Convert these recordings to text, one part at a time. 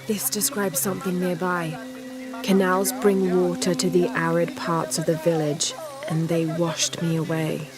This describes something nearby. Canals bring water to the arid parts of the village, and they washed me away.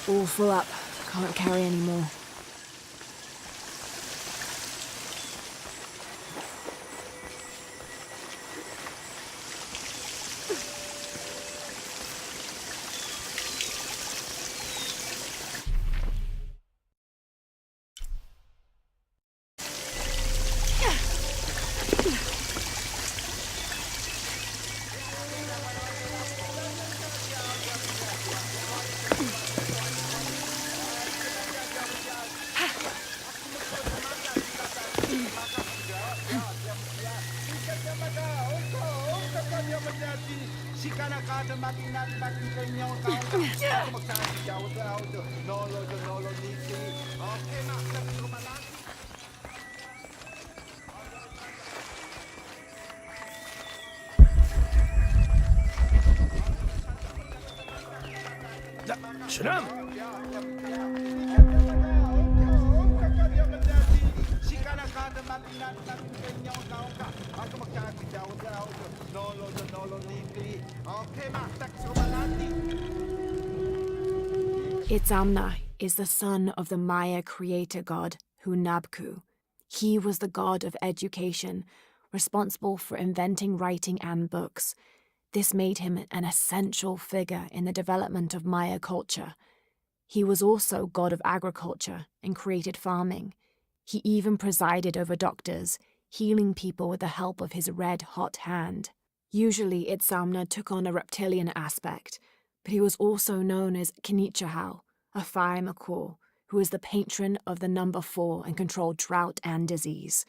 All full up. Can't carry any more. Itzamna is the son of the Maya creator god, Hunabku. He was the god of education, responsible for inventing writing and books. This made him an essential figure in the development of Maya culture. He was also god of agriculture and created farming. He even presided over doctors, healing people with the help of his red-hot hand. Usually, Itzamna took on a reptilian aspect, but he was also known as Kinichahau, a fire macaw, who is the patron of the number 4 and controlled drought and disease.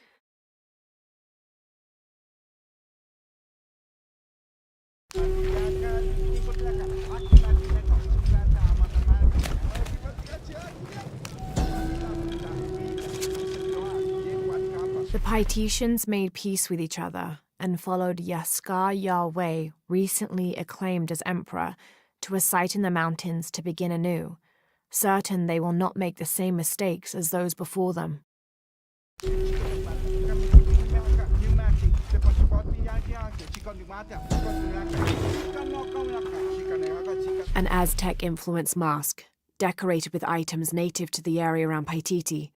The Paititians made peace with each other and followed Yaskar Yahweh, recently acclaimed as emperor, to a site in the mountains to begin anew, certain they will not make the same mistakes as those before them. An Aztec-influenced mask, decorated with items native to the area around Paititi.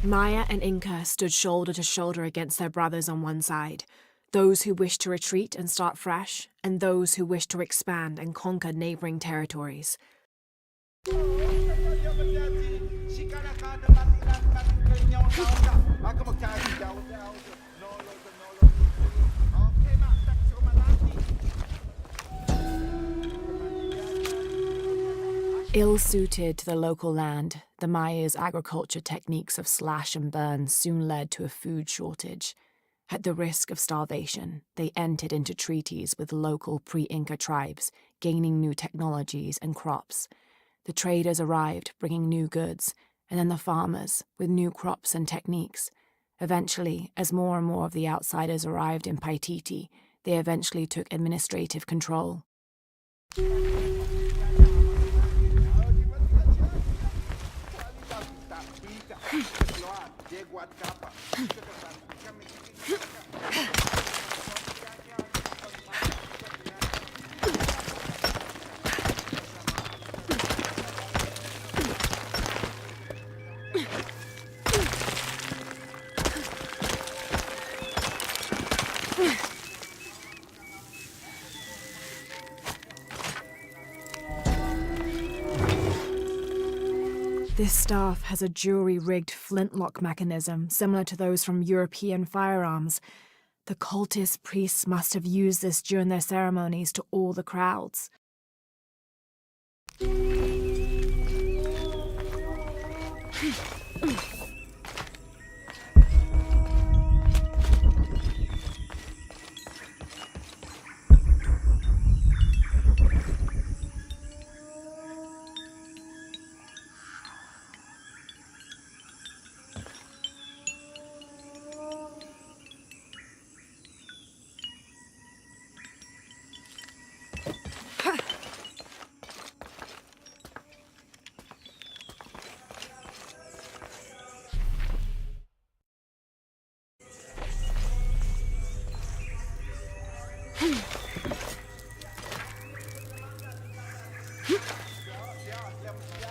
Maya and Inca stood shoulder to shoulder against their brothers on one side, those who wished to retreat and start fresh, and those who wished to expand and conquer neighboring territories. Ill-suited to the local land, the Maya's agriculture techniques of slash and burn soon led to a food shortage. At the risk of starvation, they entered into treaties with local pre-Inca tribes, gaining new technologies and crops. The traders arrived, bringing new goods, and then the farmers, with new crops and techniques. Eventually, as more and more of the outsiders arrived in Paititi, they eventually took administrative control. This staff has a jury-rigged flintlock mechanism similar to those from European firearms. The cultist priests must have used this during their ceremonies to awe the crowds.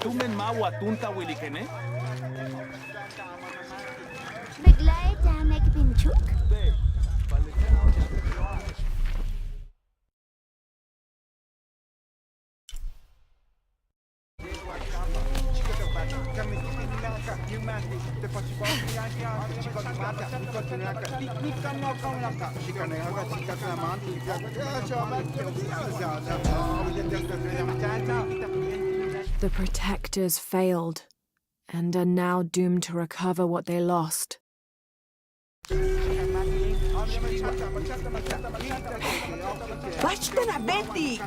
Tumen mawa tunta wilikene? Begleid Danek Binchuk? The protectors failed and are now doomed to recover what they lost. Basta na, Betty!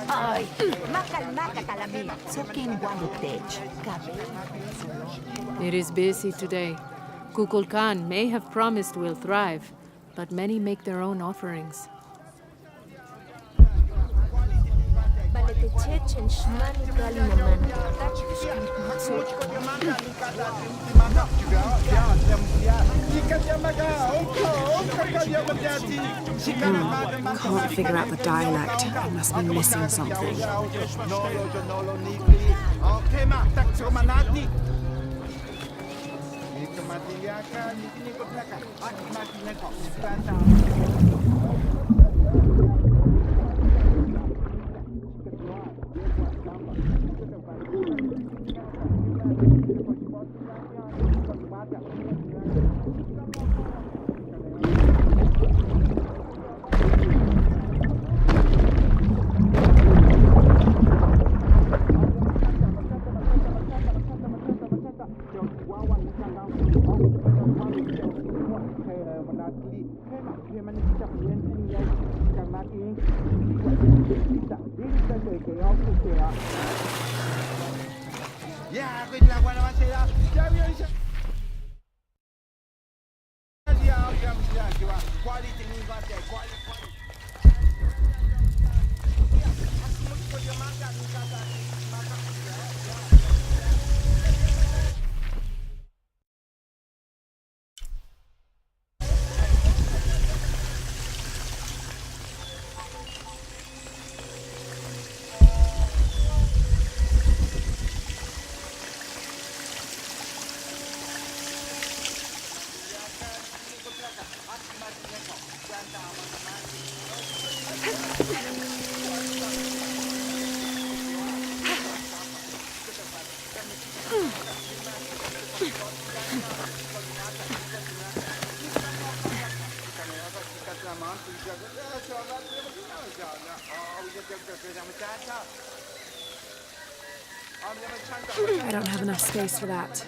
Ay, makalmaka kalami. Saking wanitej. It is busy today. Kukulkan may have promised we'll thrive, but many make their own offerings. Chechen Shmani Gali Naman. Can't figure out the dialect. I must be missing something. I don't have enough space for that.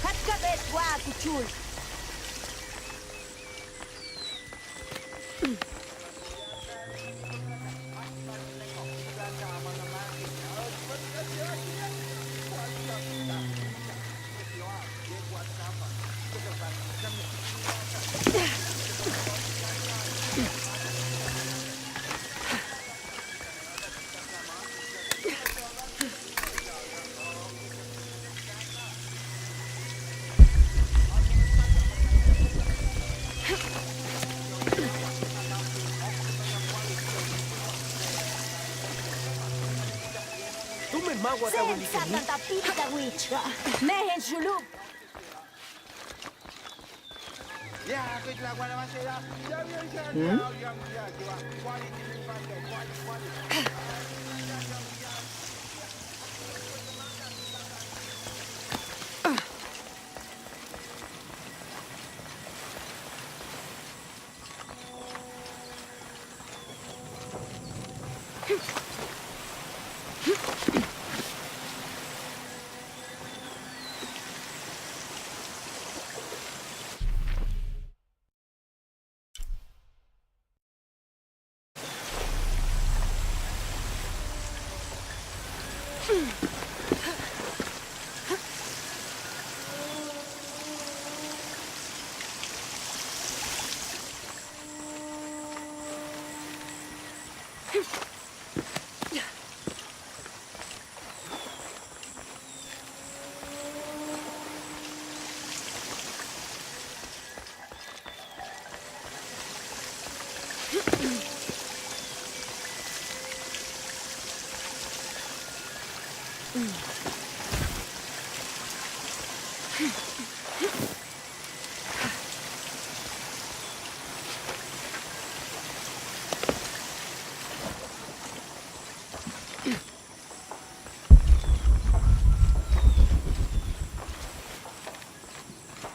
Katkabet wa kuchul. Sen satan tapita witch. Mehen shuluk.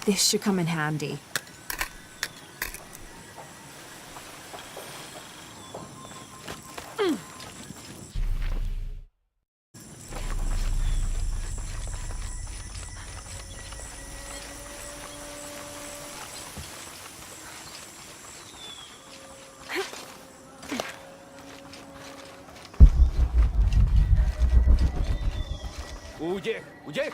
This should come in handy. Huye, huye.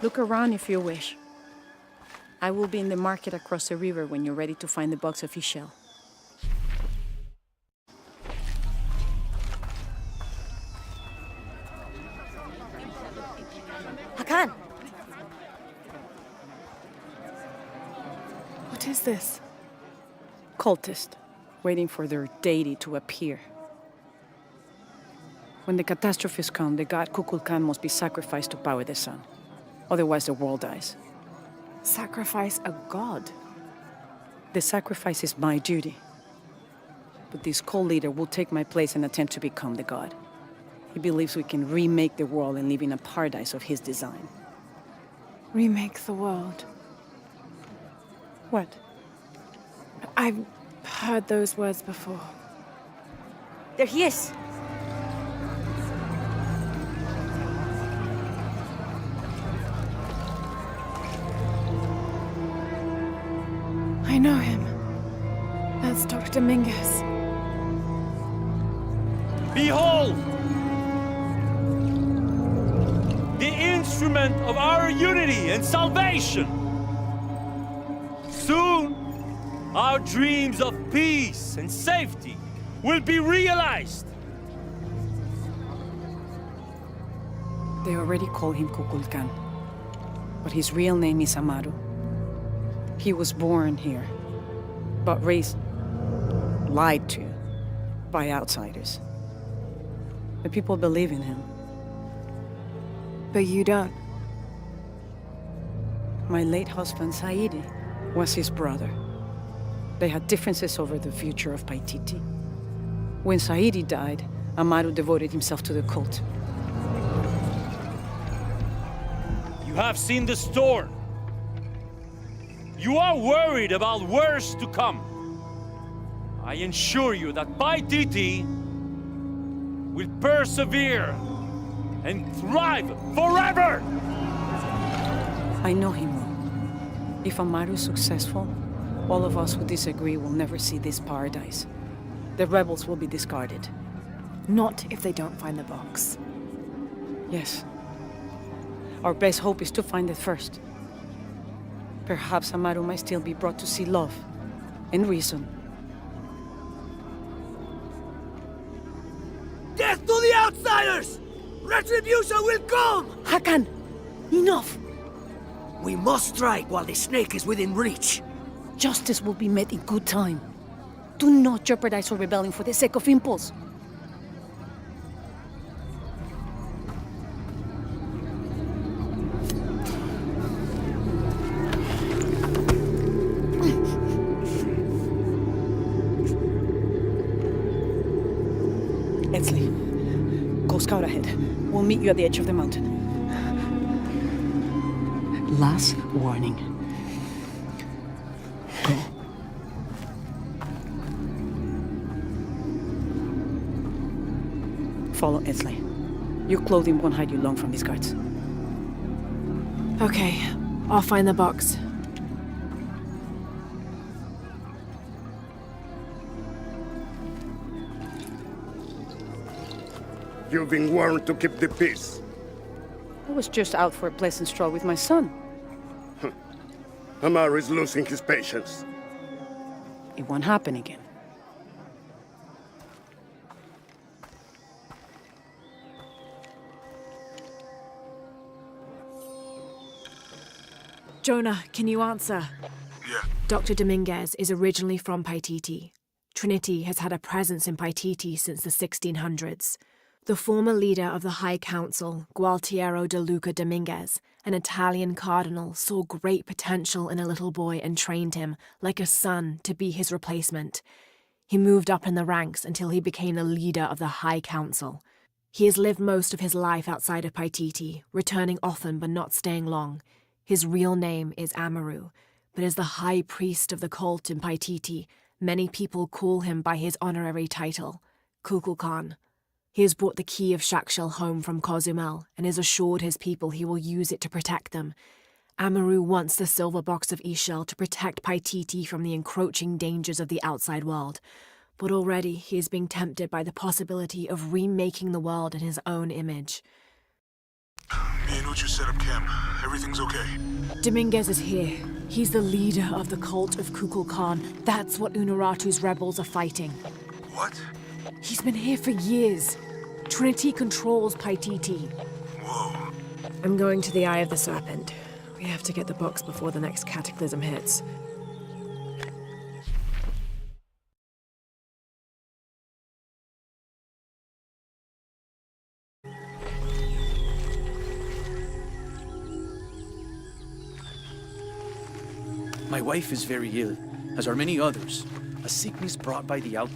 Look around if you wish. I will be in the market across the river when you're ready to find the box of Ishel. Hakan! What is this? Cultist, waiting for their deity to appear. When the catastrophes come, the god Kukulkan must be sacrificed to power the sun. Otherwise, the world dies. Sacrifice a god? The sacrifice is my duty. But this cult leader will take my place and attempt to become the god. He believes we can remake the world and live in a paradise of his design. Remake the world. What? I've heard those words before. There he is! I know him. That's Dr. Mingus. Behold! The instrument of our unity and salvation! Soon, our dreams of peace and safety will be realized! They already call him Kukulkan. But his real name is Amaru. He was born here, but raised, lied to, by outsiders. The people believe in him. But you don't. My late husband, Saidi, was his brother. They had differences over the future of Paititi. When Saidi died, Amaru devoted himself to the cult. You have seen the storm. You are worried about worse to come. I assure you that Paititi will persevere and thrive forever! I know him well. If Amaru is successful, all of us who disagree will never see this paradise. The rebels will be discarded. Not if they don't find the box. Yes. Our best hope is to find it first. Perhaps Amaru might still be brought to see love and reason. Death to the outsiders! Retribution will come! Hakan! Enough! We must strike while the snake is within reach. Justice will be met in good time. Do not jeopardize our rebellion for the sake of impulse. Etzli, go scout ahead. We'll meet you at the edge of the mountain. Last warning. Go. Follow Etzli. Your clothing won't hide you long from these guards. Okay, I'll find the box. You've been warned to keep the peace. I was just out for a pleasant stroll with my son. Amaru is losing his patience. It won't happen again. Jonah, can you answer? Yeah. Dr. Dominguez is originally from Paititi. Trinity has had a presence in Paititi since the 1600s. The former leader of the High Council, Gualtiero de Luca Dominguez, an Italian cardinal, saw great potential in a little boy and trained him, like a son, to be his replacement. He moved up in the ranks until he became the leader of the High Council. He has lived most of his life outside of Paititi, returning often but not staying long. His real name is Amaru, but as the high priest of the cult in Paititi, many people call him by his honorary title, Kukulkan. He has brought the key of Shakshel home from Cozumel and has assured his people he will use it to protect them. Amaru wants the silver box of Ixchel to protect Paititi from the encroaching dangers of the outside world, but already he is being tempted by the possibility of remaking the world in his own image. Me and Uchu set up camp. Everything's okay. Dominguez is here. He's the leader of the cult of Kukulkan. That's what Unuratu's rebels are fighting. What? He's been here for years. Trinity controls Paititi. Whoa. I'm going to the Eye of the Serpent. We have to get the box before the next cataclysm hits. My wife is very ill, as are many others. A sickness brought by the out...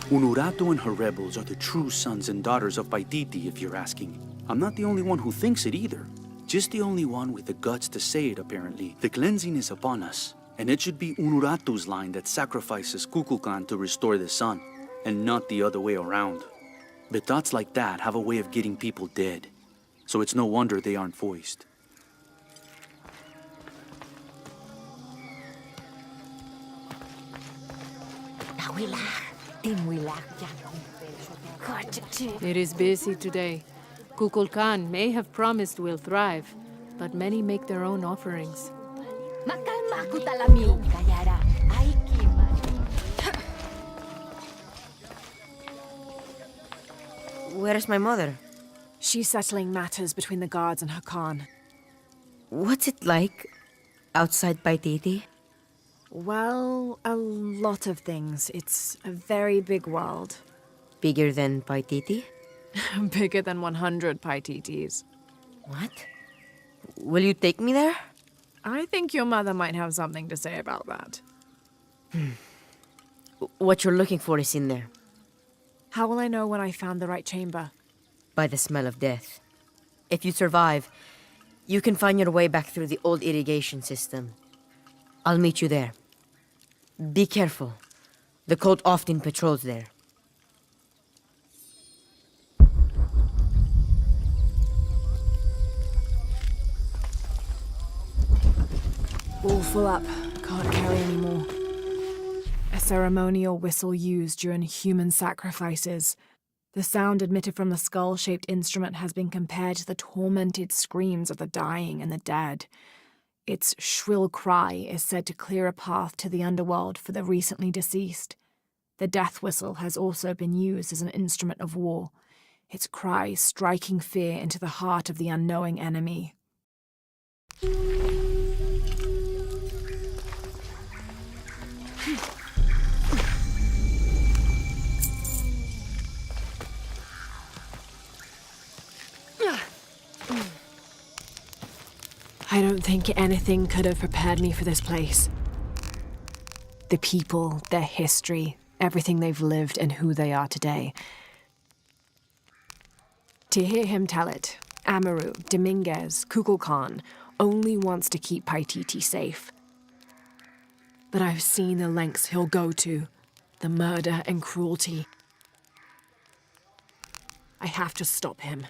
Unuratu and her rebels are the true sons and daughters of Paititi, if you're asking. I'm not the only one who thinks it either. Just the only one with the guts to say it, apparently. The cleansing is upon us, and it should be Unuratu's line that sacrifices Kukulkan to restore the sun, and not the other way around. But thoughts like that have a way of getting people dead, so it's no wonder they aren't voiced. It is busy today. Kukulkan may have promised we'll thrive, but many make their own offerings. Where is my mother? She's settling matters between the guards and her Khan. What's it like outside Paititi? Well, a lot of things. It's a very big world. Bigger than Paititi? Bigger than 100 Paititis. What? Will you take me there? I think your mother might have something to say about that. What you're looking for is in there. How will I know when I found the right chamber? By the smell of death. If you survive, you can find your way back through the old irrigation system. I'll meet you there. Be careful. The cult often patrols there. All full up. Can't carry anymore. A ceremonial whistle used during human sacrifices. The sound emitted from the skull-shaped instrument has been compared to the tormented screams of the dying and the dead. Its shrill cry is said to clear a path to the underworld for the recently deceased. The death whistle has also been used as an instrument of war, its cry striking fear into the heart of the unknowing enemy. I don't think anything could have prepared me for this place. The people, their history, everything they've lived and who they are today. To hear him tell it, Amaru, Dominguez, Kukulkan only wants to keep Paititi safe. But I've seen the lengths he'll go to, the murder and cruelty. I have to stop him.